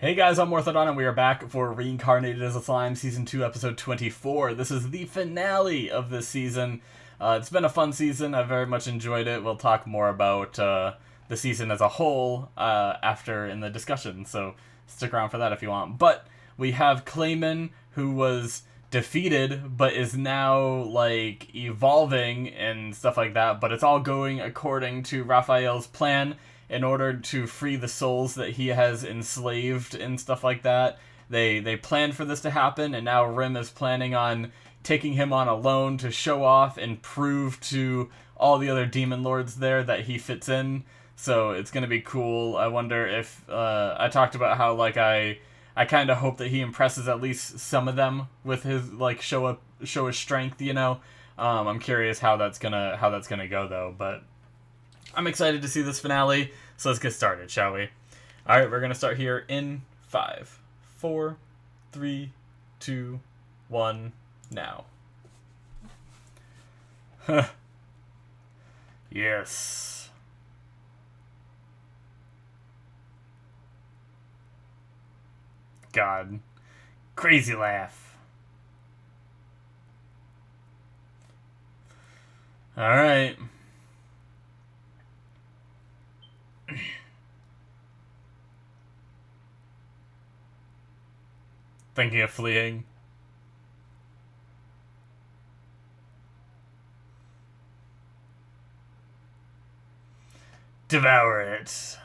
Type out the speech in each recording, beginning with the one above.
Hey guys, I'm Morthadon, and we are back for Reincarnated as a Slime Season 2, Episode 24. This is the finale of this season. It's been a fun season. I very much enjoyed it. We'll talk more about the season as a whole after in the discussion, so stick around for that if you want. But we have Clayman, who was defeated, but is now, like, evolving and stuff like that, but it's all going according to Raphael's plan. In order to free the souls that he has enslaved and stuff like that. They planned for this to happen, and now Rim is planning on taking him on a loan to show off and prove to all the other demon lords there that he fits in. So it's gonna be cool. I wonder if I talked about how I kind of hope that he impresses at least some of them with his show his strength. I'm curious how that's gonna go though, but I'm excited to see this finale, so let's get started, shall we? Alright, we're going to start here in 5, 4, 3, 2, 1, now. Yes. God. Crazy laugh. Alright. Thinking of fleeing. Devour it.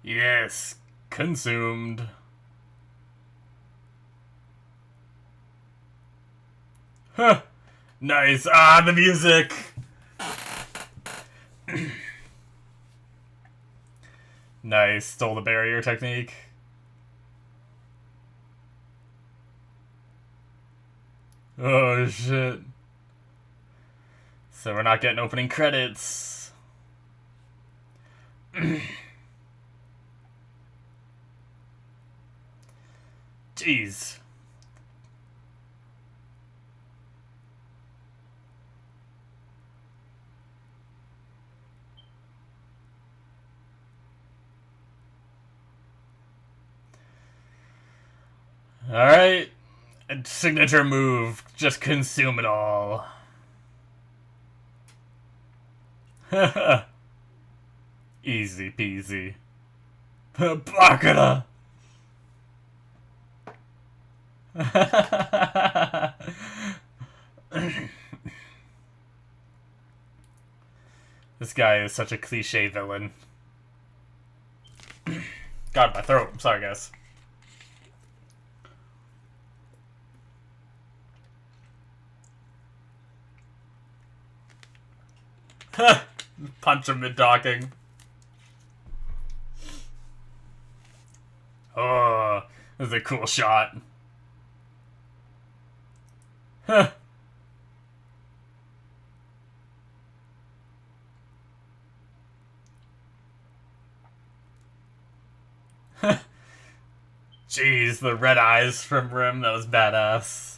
Yes, consumed. Huh. Nice. Ah, the music. Nice. Stole the barrier technique. Oh, shit. So we're not getting opening credits. Jeez. Alright. Signature move. Just consume it all. Easy peasy. Bakara! This guy is such a cliche villain. God, my throat. I'm sorry, guys. Punch him mid-docking. Oh, this is a cool shot. Huh. Jeez, the red eyes from Rim, that was badass.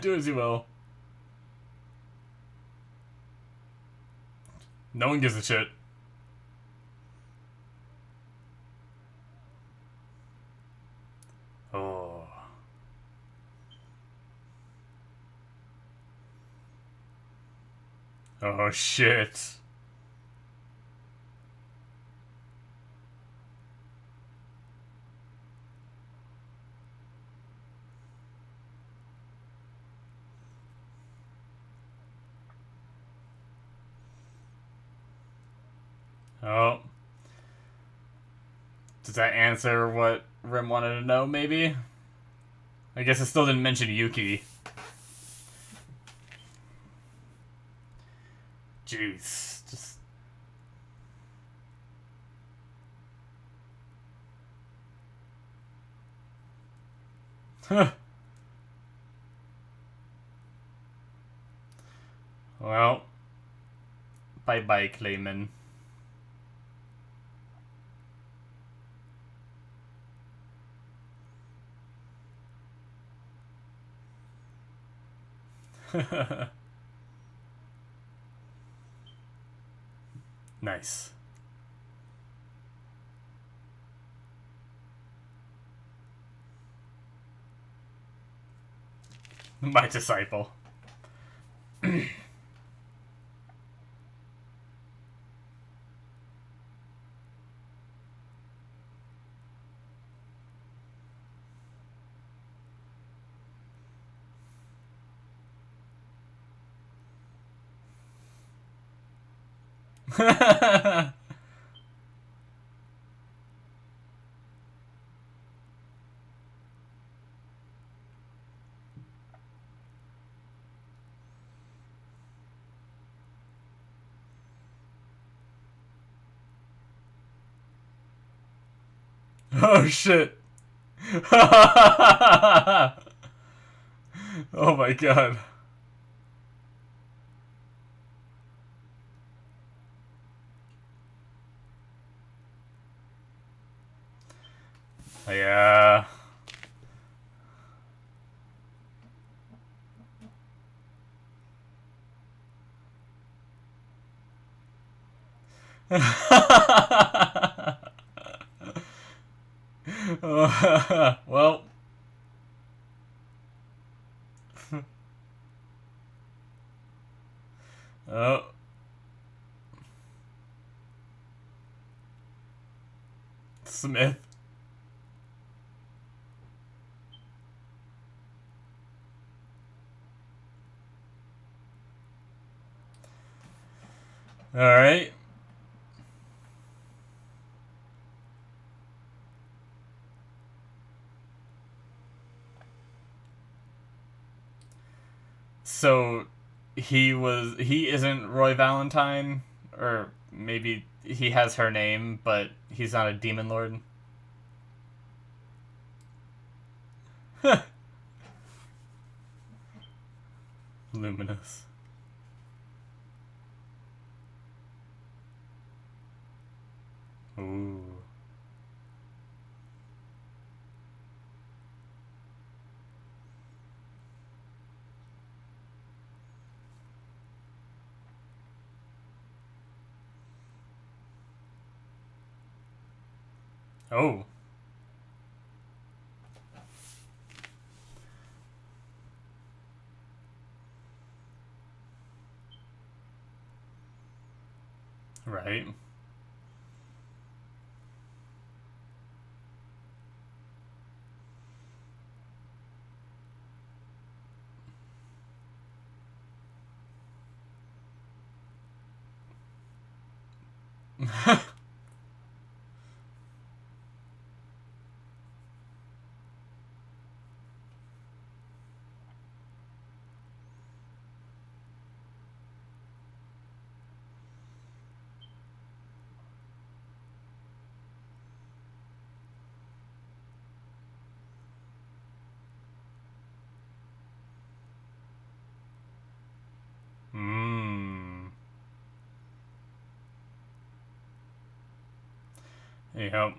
Do as you will. No one gives a shit. Oh. Oh, shit. Oh. Does that answer what Rim wanted to know, maybe? I guess it still didn't mention Yuki. Jeez. Just... Well, bye-bye, Clayman. Nice. My disciple. Oh shit. Oh my god. Yeah. Well. Oh. Smith. Alright. So he isn't Roy Valentine, or maybe he has her name, but he's not a demon lord. Luminous. Ooh. Oh. Right. Mmm. Yep.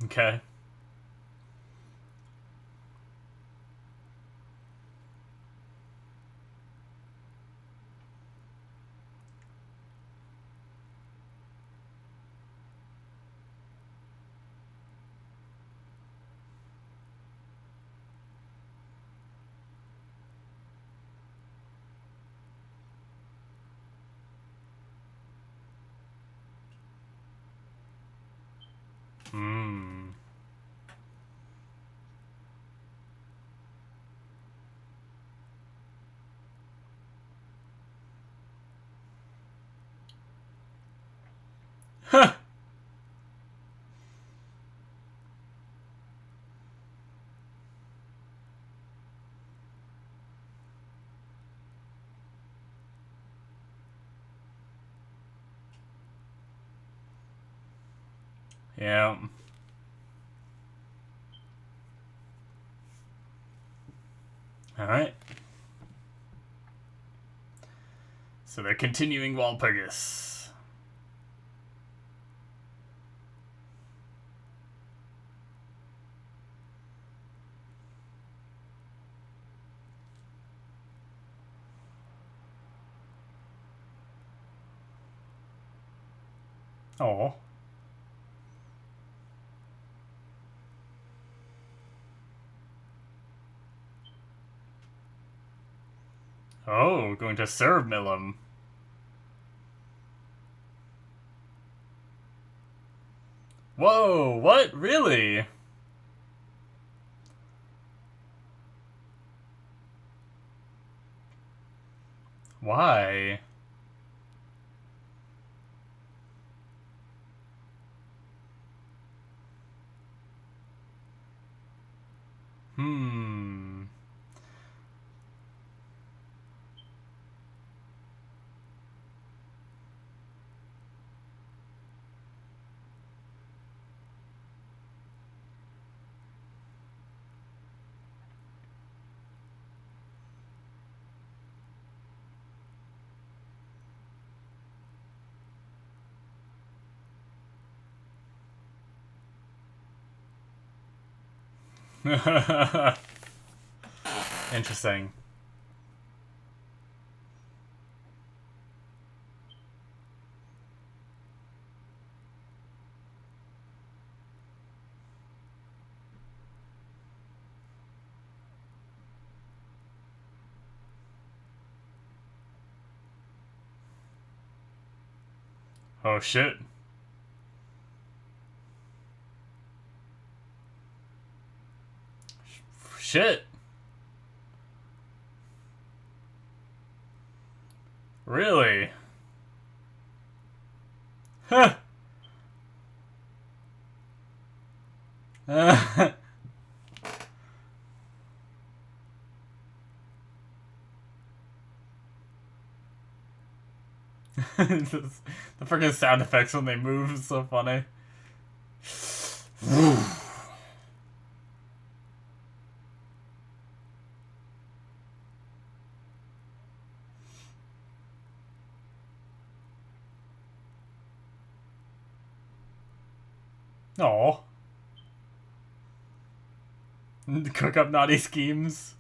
Okay. Huh. Yeah. Alright. So they're continuing Walpurgis. Oh. Oh, going to serve Milam. Whoa, what? Really? Why? Hmm. Interesting. Oh shit. Shit. Really? Huh. The freaking sound effects when they move is so funny. Oh. Cook up naughty schemes.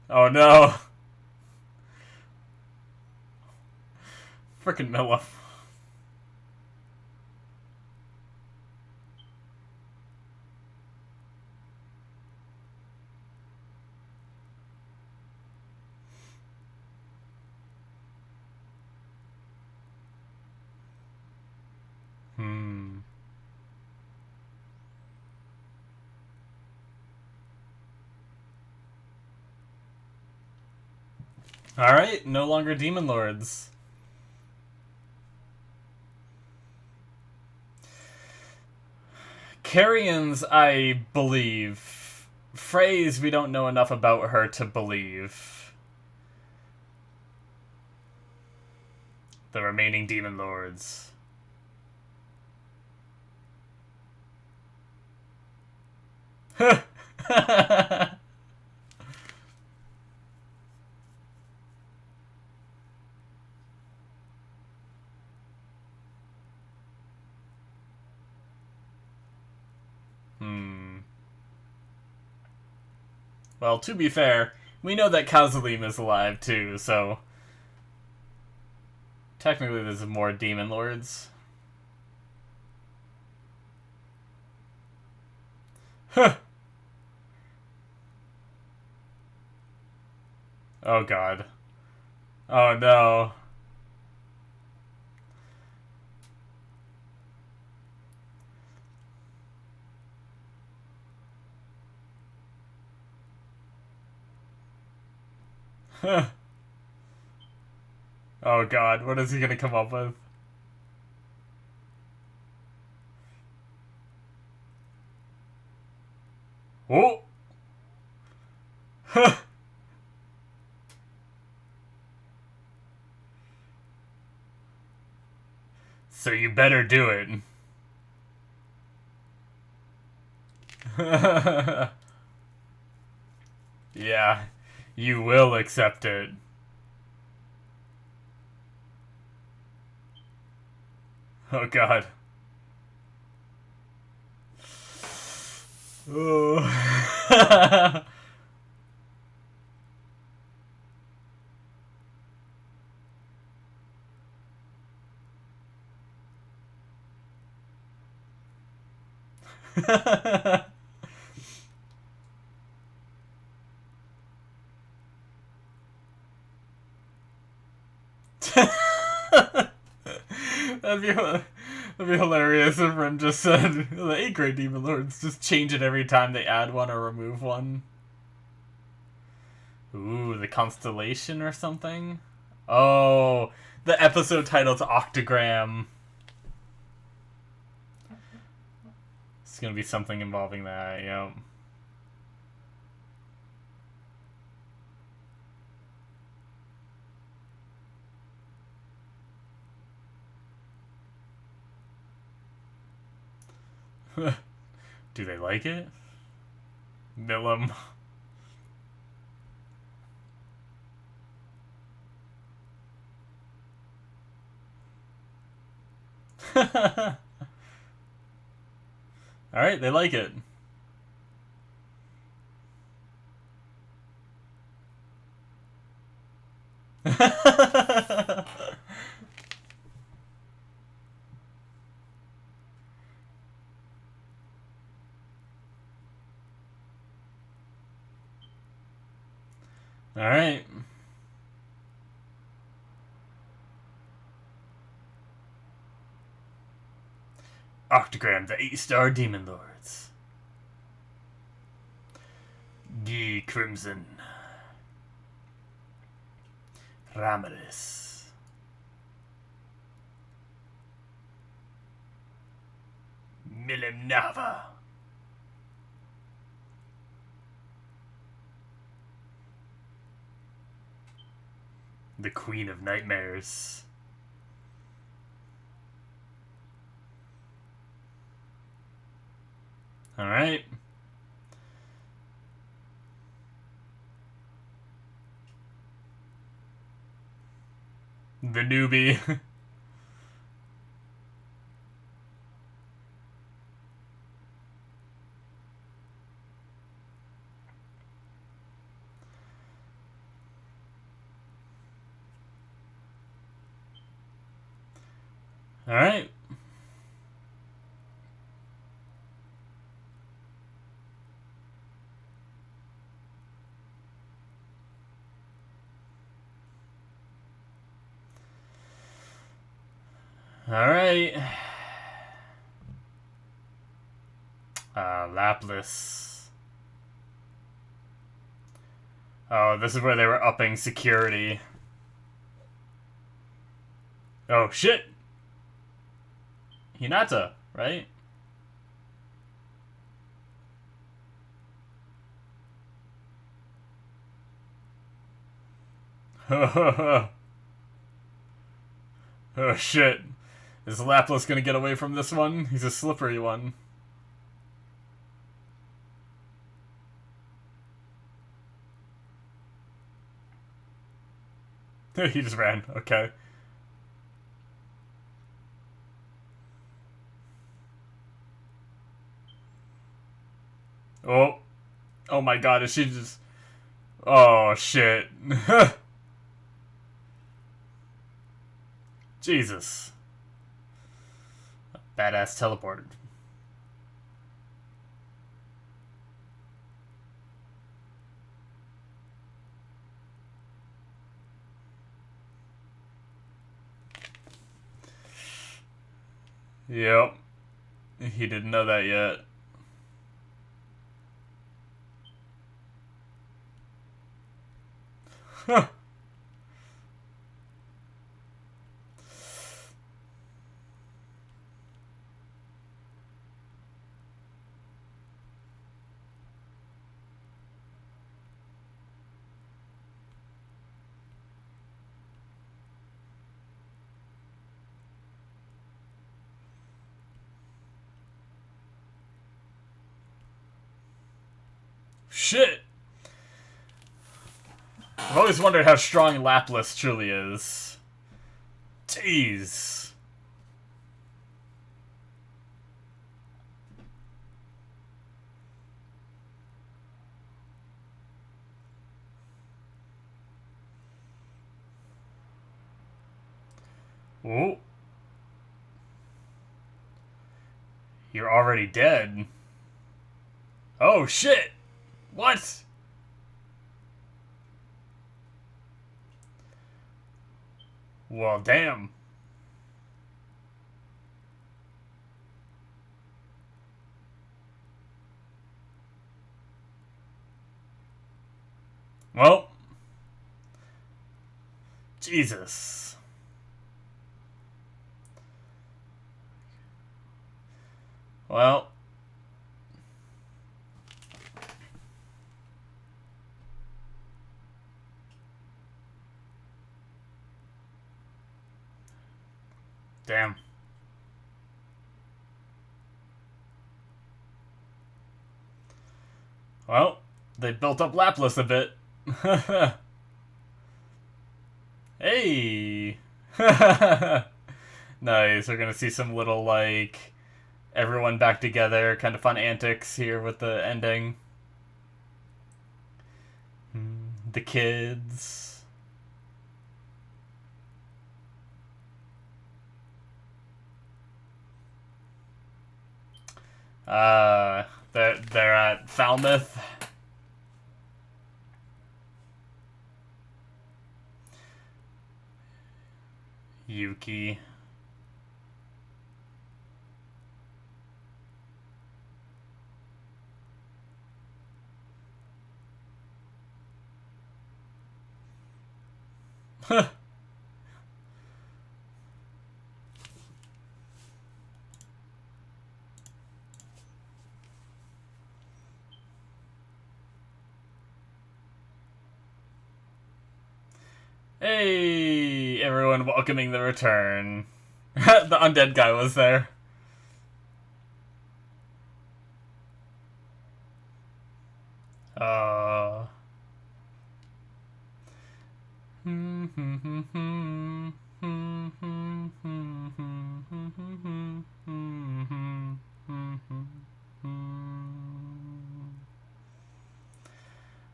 Oh no. Frickin' Milla. Hmm. Alright, no longer Demon Lords. Carrions, I believe. Phrase, we don't know enough about her to believe. The remaining Demon Lords. Hmm. Well, to be fair, we know that Kazalim is alive too, so technically there's more Demon Lords. Huh. Oh god. Oh no. Oh god, what is he gonna come up with? Oh! So you better do it. Yeah, you will accept it. Oh god. Oh. That'd be hilarious if Ren just said the 8th grade Demon Lords just change it every time they add one or remove one. Ooh, the constellation or something? Oh, the episode title's Octagram. It's gonna be something involving that, yeah. Do they like it? Mill 'em. Alright, they like it. Alright. Octagram, the 8-star Demon Lords. Gi Crimson. Ramaris. Milimnava. The Queen of Nightmares. Alright. The newbie. Alright. Alright. Laplace. Oh, this is where they were upping security. Oh, shit! Hinata, right? Oh, shit. Is Laplace gonna get away from this one? He's a slippery one. He just ran. Okay. Oh. Oh my god, is she just... Oh, shit. Jesus. Badass teleported. Yep. He didn't know that yet. Shit! I've always wondered how strong Lapras truly is. Jeez. Oh. You're already dead. Oh, shit! What? Well, damn. Well. Jesus. Well. Damn. Well, they built up Lapras a bit. Hey! Nice, we're gonna see some little, like, everyone back together, kind of fun antics here with the ending. The kids. They're at Falmouth. Yuki. Hey, everyone welcoming the return. The undead guy was there.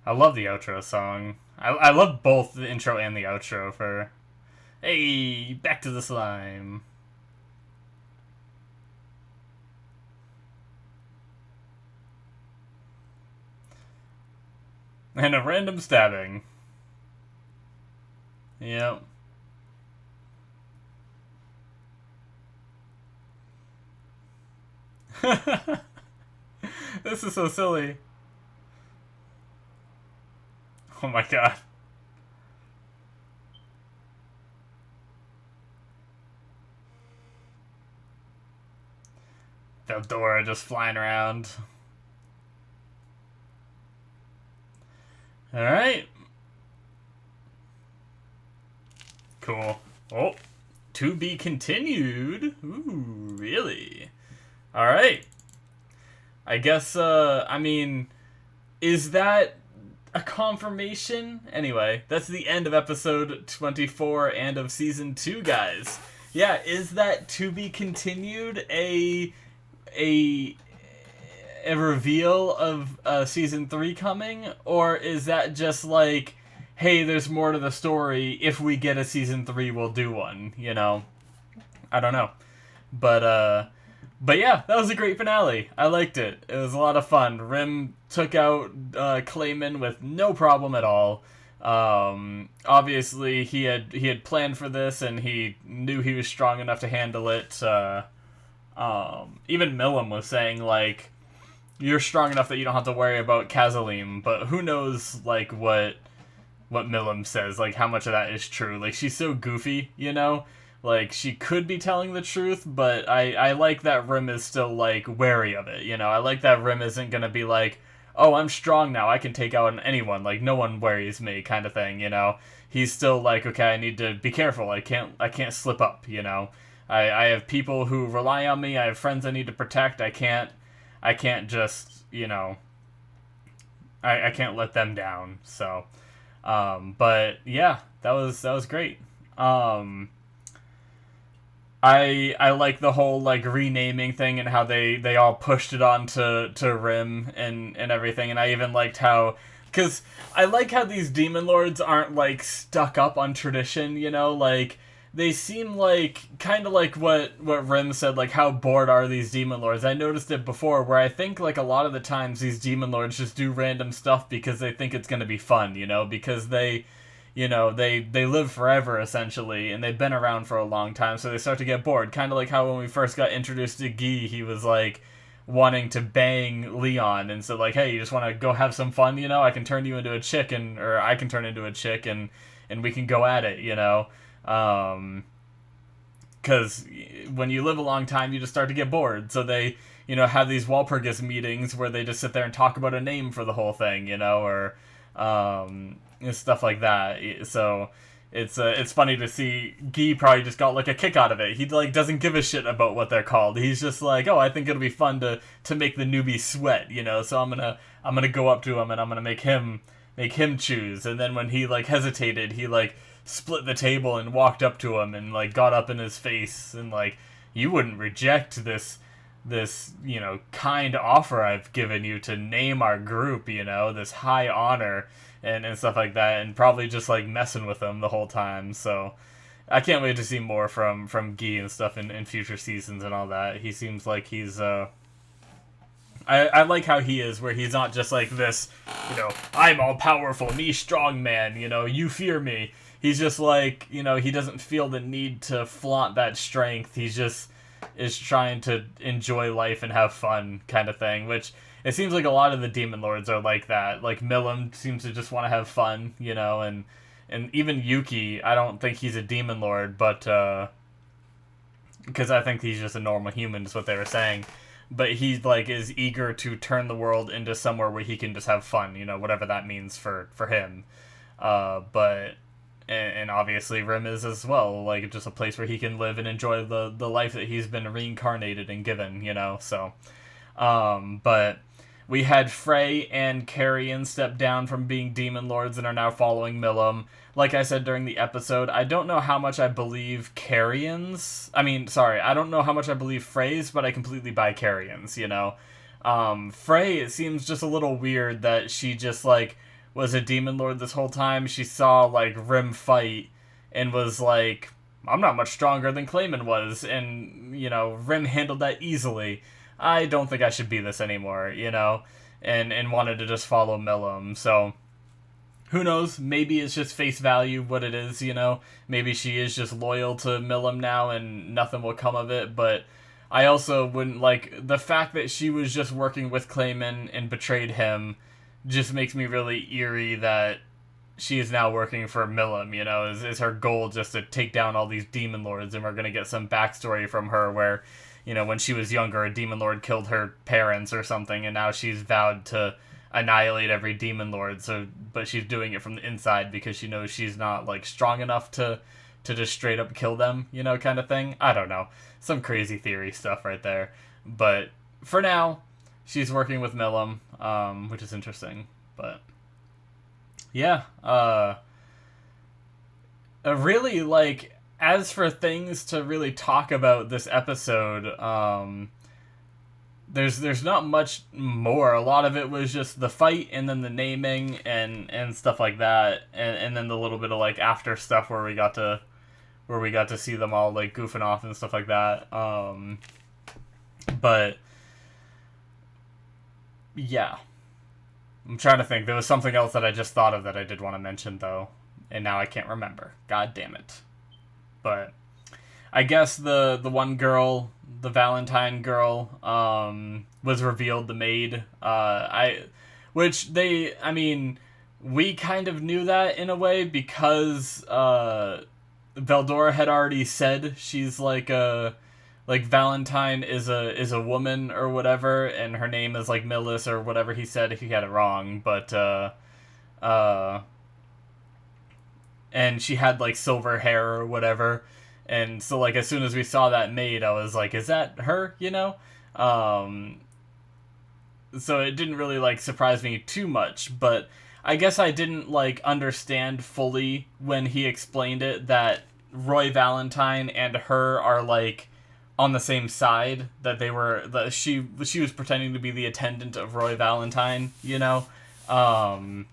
I love the outro song. I love both the intro and the outro for... Hey, back to the slime. And a random stabbing. Yep. This is so silly. Oh my god. Veldora just flying around. Alright. Cool. Oh. To be continued. Ooh, really? Alright. I guess, I mean, is that a confirmation? Anyway, that's the end of episode 24 and of season 2, guys. Yeah, is that to be continued a reveal of season 3 coming, or is that just like, hey, there's more to the story, if we get a season 3 we'll do one, you know? I don't know. But yeah, that was a great finale. I liked it. It was a lot of fun. Rim took out Clayman with no problem at all. Obviously he had planned for this, and he knew he was strong enough to handle it. Even Milam was saying, like, you're strong enough that you don't have to worry about Kazalim, but who knows, like, what what Milim says, like how much of that is true. Like she's so goofy, you know? Like she could be telling the truth, but I like that Rim is still like wary of it, you know? I like that Rim isn't gonna be like, oh, I'm strong now, I can take out anyone, like no one worries me kind of thing, you know? He's still like, okay, I need to be careful, I can't slip up, you know? I have people who rely on me, I have friends I need to protect, I can't just, you know, I can't let them down. So, but yeah, that was great. I like the whole like renaming thing and how they all pushed it on to Rim and everything, and I even liked how, because I like how these demon lords aren't like stuck up on tradition, you know, like they seem like kind of like what Rim said, like how bored are these demon lords. I noticed it before where I think like a lot of the times these demon lords just do random stuff because they think it's going to be fun, you know, because they, you know, they live forever essentially and they've been around for a long time, so they start to get bored. Kind of like how when we first got introduced to Guy, he was like wanting to bang Leon, and so like, hey, you just want to go have some fun, you know, I can turn you into a chick, or I can turn into a chick and we can go at it, you know. Because when you live a long time, you just start to get bored. So they, you know, have these Walpurgis meetings where they just sit there and talk about a name for the whole thing, you know, or stuff like that. So it's funny to see Guy probably just got like a kick out of it. He like doesn't give a shit about what they're called. He's just like, oh, I think it'll be fun to make the newbie sweat, you know. So I'm gonna go up to him and I'm gonna make him choose. And then when he like hesitated, he like split the table and walked up to him and like got up in his face and like, you wouldn't reject this you know kind offer I've given you to name our group, you know, this high honor and stuff like that, and probably just like messing with him the whole time. So I can't wait to see more from Guy and stuff in future seasons and all that. He seems like he's I like how he is, where he's not just like this, you know, I'm all powerful, me strong man, you know, you fear me. He's just like, you know, he doesn't feel the need to flaunt that strength. He's just is trying to enjoy life and have fun kind of thing, which it seems like a lot of the demon lords are like that. Like Milim seems to just want to have fun, you know, and even Yuki, I don't think he's a demon lord, but because I think he's just a normal human is what they were saying. But he like is eager to turn the world into somewhere where he can just have fun, you know, whatever that means for him. But and obviously Rim is as well, like just a place where he can live and enjoy the life that he's been reincarnated and given, you know. So, but we had Frey and Carrion step down from being demon lords and are now following Milim. Like I said during the episode, I don't know how much I believe I don't know how much I believe Frey's, but I completely buy Carrion's, you know. Frey, it seems just a little weird that she just, like, was a demon lord this whole time. She saw, like, Rim fight and was like, I'm not much stronger than Clayman was, and, you know, Rim handled that easily. I don't think I should be this anymore, you know, and wanted to just follow Milim, so who knows, maybe it's just face value what it is, you know, maybe she is just loyal to Milim now and nothing will come of it, but I also wouldn't, like, the fact that she was just working with Clayman and betrayed him just makes me really eerie that she is now working for Milim, you know, is her goal just to take down all these demon lords, and we're going to get some backstory from her where, you know, when she was younger, a demon lord killed her parents or something, and now she's vowed to annihilate every demon lord, but she's doing it from the inside because she knows she's not, like, strong enough to just straight up kill them, you know, kind of thing. I don't know. Some crazy theory stuff right there. But for now, she's working with Milim, which is interesting. But yeah, really, like, as for things to really talk about this episode, there's not much more. A lot of it was just the fight and then the naming and stuff like that, and then the little bit of like after stuff where we got to see them all like goofing off and stuff like that. But yeah, I'm trying to think. There was something else that I just thought of that I did want to mention though, and now I can't remember. God damn it. But I guess the one girl, the Valentine girl, was revealed, the maid. we kind of knew that in a way because Veldora had already said she's like Valentine is a woman or whatever, and her name is like Millis or whatever he said. He had it wrong, but uh, and she had like silver hair or whatever, and so like as soon as we saw that maid, I was like, is that her? You know, um, so it didn't really like surprise me too much, but I guess I didn't like understand fully when he explained it that Roy Valentine and her are like on the same side, that they were that she was pretending to be the attendant of Roy Valentine, you know. Um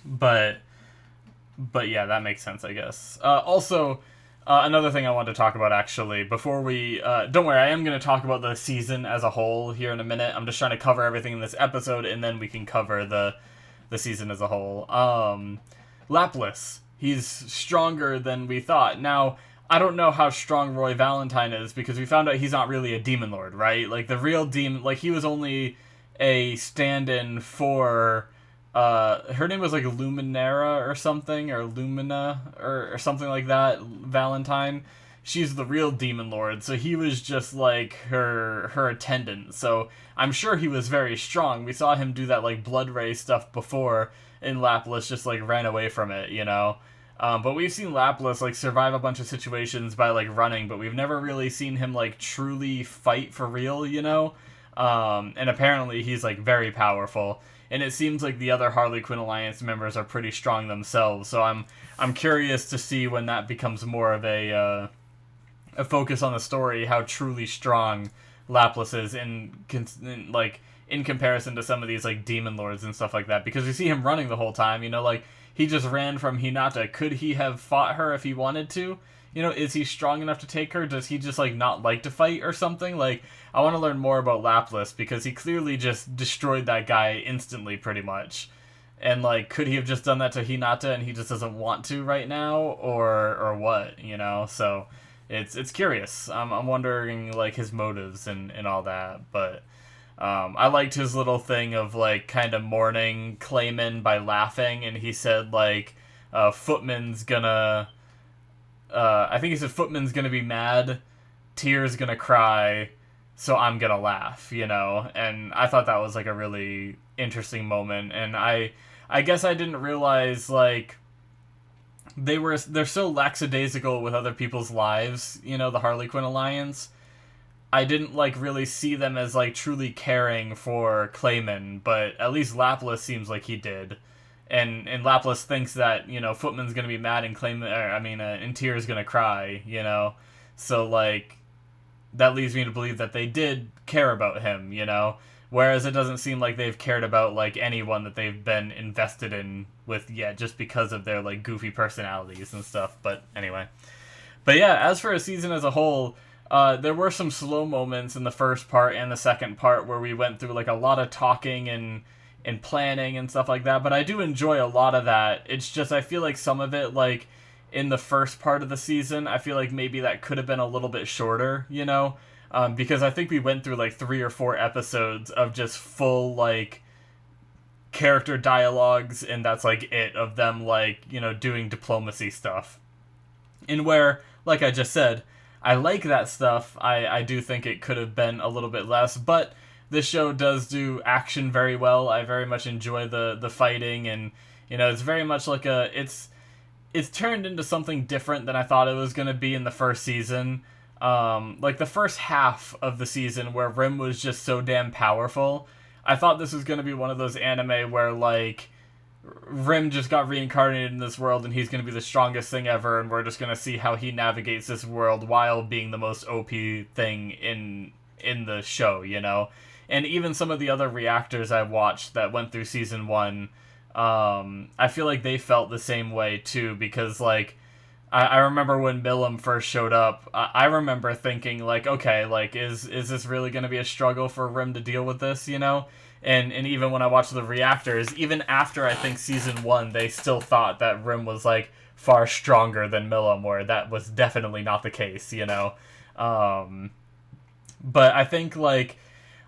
but yeah, that makes sense, I guess. Also, another thing I wanted to talk about, actually, before we... don't worry, I am going to talk about the season as a whole here in a minute. I'm just trying to cover everything in this episode, and then we can cover the season as a whole. Laplace. He's stronger than we thought. Now, I don't know how strong Roy Valentine is, because we found out he's not really a demon lord, right? Like, the real demon... Like, he was only a stand-in for... her name was like Luminera or something, or Lumina, or something like that, Valentine. She's the real demon lord, so he was just like her attendant. So I'm sure he was very strong. We saw him do that like blood ray stuff before, and Laplace just like ran away from it, you know. But we've seen Laplace like survive a bunch of situations by like running, but we've never really seen him like truly fight for real, you know. And apparently he's like very powerful. And it seems like the other Harley Quinn Alliance members are pretty strong themselves. So I'm curious to see when that becomes more of a focus on the story, how truly strong Laplace is in comparison to some of these like demon lords and stuff like that. Because we see him running the whole time, you know, like he just ran from Hinata. Could he have fought her if he wanted to? You know, is he strong enough to take her? Does he just like not like to fight or something? Like, I want to learn more about Laplace, because he clearly just destroyed that guy instantly, pretty much. And like, could he have just done that to Hinata and he just doesn't want to right now, or what? You know, so it's curious. I'm wondering like his motives and all that, but. I liked his little thing of like kind of mourning Clayman by laughing, and he said like, Footman's gonna. I think he said Footman's gonna be mad, Tear's gonna cry, so I'm gonna laugh, you know? And I thought that was like a really interesting moment, and I guess I didn't realize like they're so lackadaisical with other people's lives, you know, the Harley Quinn Alliance. I didn't like really see them as like truly caring for Clayman, but at least Laplace seems like he did. And Laplace thinks that, you know, Footman's gonna be mad and and Tear's gonna cry, you know? So, like, that leads me to believe that they did care about him, you know? Whereas it doesn't seem like they've cared about, like, anyone that they've been invested in with yet, just because of their, like, goofy personalities and stuff, but anyway. But yeah, as for a season as a whole, there were some slow moments in the first part and the second part where we went through, like, a lot of talking and planning and stuff like that, but I do enjoy a lot of that. It's just I feel like some of it, like in the first part of the season, I feel like maybe that could have been a little bit shorter, you know, because I think we went through like 3 or 4 episodes of just full like character dialogues, and that's like it, of them like, you know, doing diplomacy stuff. And where, like I just said, I like that stuff, I do think it could have been a little bit less, but this show does do action very well. I very much enjoy the fighting, and you know, it's very much like it's turned into something different than I thought it was going to be in the first season. Like the first half of the season where Rim was just so damn powerful, I thought this was going to be one of those anime where like Rim just got reincarnated in this world and he's going to be the strongest thing ever, and we're just going to see how he navigates this world while being the most OP thing in the show, you know? And even some of the other reactors I watched that went through season 1, I feel like they felt the same way too, because like I remember when Milam first showed up, I remember thinking like, okay, like is this really going to be a struggle for Rim to deal with this, you know? And even when I watched the reactors, even after I think season 1, they still thought that Rim was like far stronger than Milam, where that was definitely not the case, you know? But I think like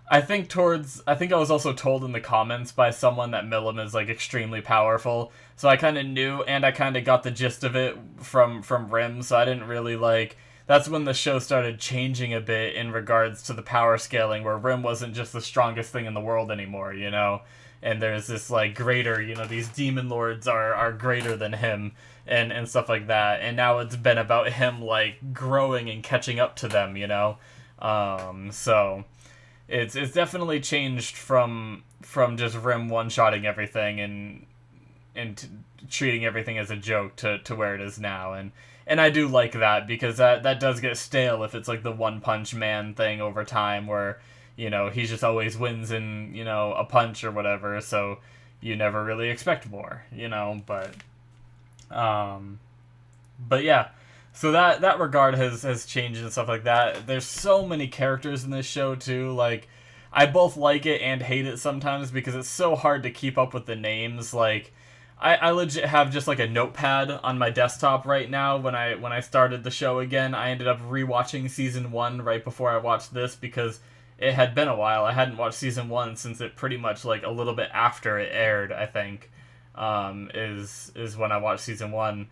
I think I was also told in the comments by someone that Milim is like extremely powerful. So I kind of knew, and I kind of got the gist of it from Rim. So I didn't really like. That's when the show started changing a bit in regards to the power scaling, where Rim wasn't just the strongest thing in the world anymore, you know. And there's this like greater, you know, these demon lords are greater than him, and stuff like that. And now it's been about him like growing and catching up to them, you know. So it's definitely changed from just Rim one-shotting everything and treating everything as a joke to where it is now, and I do like that, because that does get stale if it's like the One Punch Man thing over time, where, you know, he just always wins in, you know, a punch or whatever, so you never really expect more, you know. But yeah, so that regard has changed and stuff like that. There's so many characters in this show too. Like, I both like it and hate it sometimes, because it's so hard to keep up with the names. Like, I legit have just like a notepad on my desktop right now. When I started the show again, I ended up rewatching season 1 right before I watched this, because it had been a while. I hadn't watched season 1 since it pretty much like a little bit after it aired, I think, is when I watched season 1.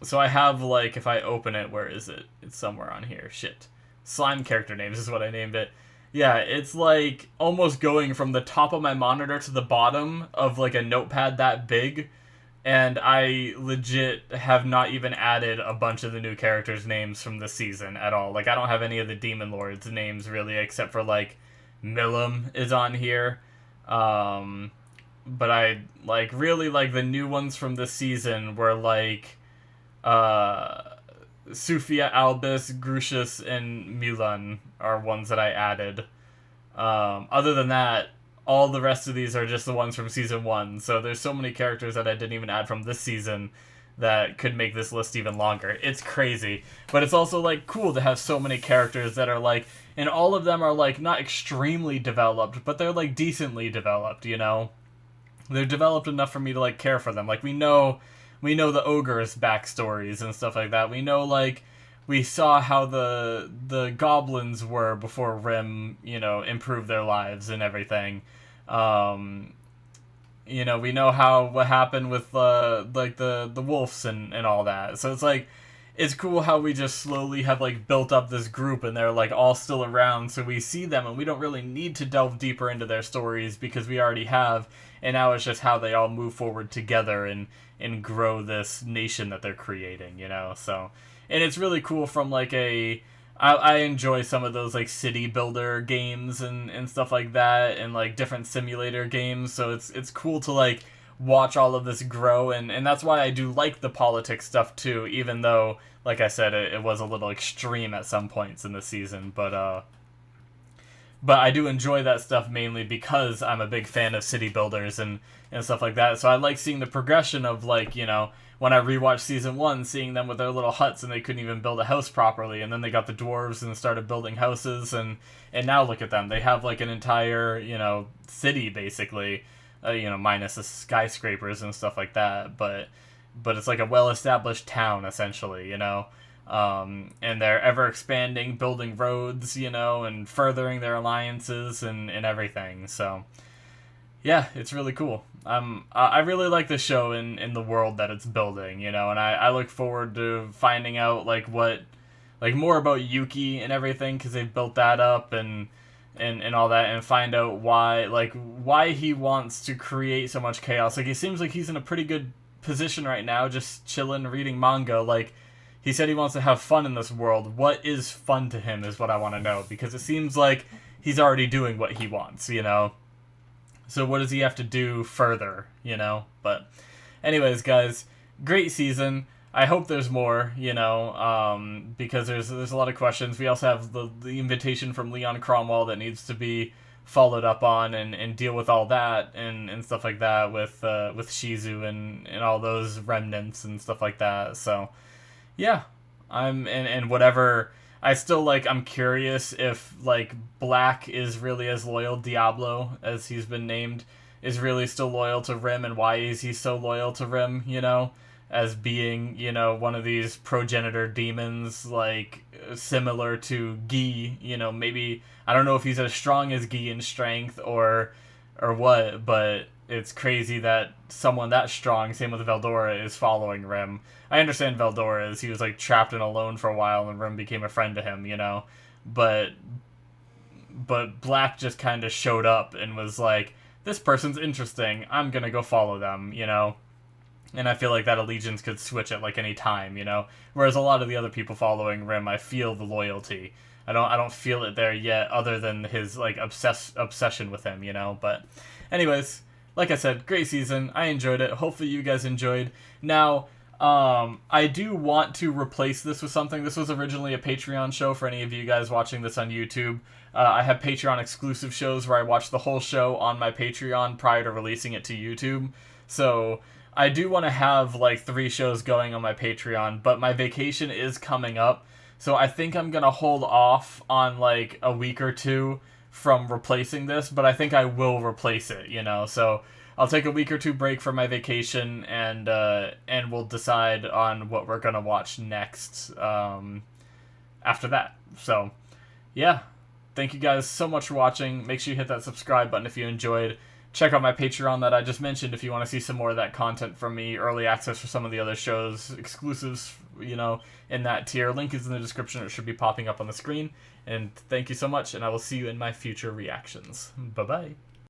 So I have, like, if I open it, where is it? It's somewhere on here. Shit. Slime character names is what I named it. Yeah, it's like almost going from the top of my monitor to the bottom of like a notepad that big, and I legit have not even added a bunch of the new characters' names from this season at all. Like, I don't have any of the Demon Lords' names really, except for like Milim is on here. But I like really like the new ones from this season were like Sufia, Albus, Grucius, and Mulan are ones that I added. Other than that, all the rest of these are just the ones from season 1. So there's so many characters that I didn't even add from this season that could make this list even longer. It's crazy. But it's also like cool to have so many characters that are like, and all of them are like not extremely developed, but they're like decently developed, you know? They're developed enough for me to like care for them. Like, we know the ogre's backstories and stuff like that. We know, like, we saw how the goblins were before Rim, you know, improved their lives and everything. You know, we know what happened with like the wolves and all that. So it's like, it's cool how we just slowly have like built up this group, and they're like all still around, so we see them and we don't really need to delve deeper into their stories because we already have. And now it's just how they all move forward together and grow this nation that they're creating, you know. So, and it's really cool from like I enjoy some of those like city builder games and stuff like that, and like different simulator games. So it's cool to like watch all of this grow, and that's why I do like the politics stuff too, even though, like I said, it was a little extreme at some points in the season. But I do enjoy that stuff mainly because I'm a big fan of city builders and stuff like that. So I like seeing the progression of, like, you know, when I rewatched season 1, seeing them with their little huts and they couldn't even build a house properly, and then they got the dwarves and started building houses, and now look at them. They have like an entire, you know, city basically, you know, minus the skyscrapers and stuff like that, but it's like a well-established town essentially, you know. And they're ever expanding, building roads, you know, and furthering their alliances and everything. So, yeah, it's really cool. I really like the show in the world that it's building, you know, and I look forward to finding out, like, more about Yuki and everything, because they've built that up and all that, and find out why he wants to create so much chaos. Like, it seems like he's in a pretty good position right now, just chilling, reading manga, like. He said he wants to have fun in this world. What is fun to him is what I want to know, because it seems like he's already doing what he wants, you know? So what does he have to do further, you know? But anyways, guys, great season. I hope there's more, you know, because there's a lot of questions. We also have the invitation from Leon Cromwell that needs to be followed up on and deal with all that and stuff like that with Shizu and all those remnants and stuff like that. So yeah, and whatever. I still, like, I'm curious if, like, Black is really as loyal, Diablo, as he's been named, is really still loyal to Rim, and why is he so loyal to Rim, you know? as being, you know, one of these progenitor demons, like, similar to Guy. You know, maybe, I don't know if he's as strong as Guy in strength or what, but it's crazy that someone that strong, same with Veldora, is following Rim. I understand Veldora is, he was, like, trapped and alone for a while, and Rim became a friend to him, you know, but Black just kind of showed up and was like, this person's interesting, I'm gonna go follow them, you know? And I feel like that allegiance could switch at like any time, you know. Whereas a lot of the other people following Rim, I feel the loyalty. I don't feel it there yet, other than his like obsession with him, you know. But, anyways, like I said, great season. I enjoyed it. Hopefully you guys enjoyed. Now, I do want to replace this with something. This was originally a Patreon show for any of you guys watching this on YouTube. I have Patreon exclusive shows where I watch the whole show on my Patreon prior to releasing it to YouTube. So I do want to have like 3 shows going on my Patreon, but my vacation is coming up. So I think I'm going to hold off on like a week or 2 from replacing this, but I think I will replace it, you know. So I'll take a week or 2 break for my vacation, and we'll decide on what we're going to watch next after that. So, yeah. Thank you guys so much for watching. Make sure you hit that subscribe button if you enjoyed. Check out my Patreon that I just mentioned if you want to see some more of that content from me, early access for some of the other shows, exclusives, you know, in that tier. Link is in the description. It should be popping up on the screen. And thank you so much, and I will see you in my future reactions. Bye-bye.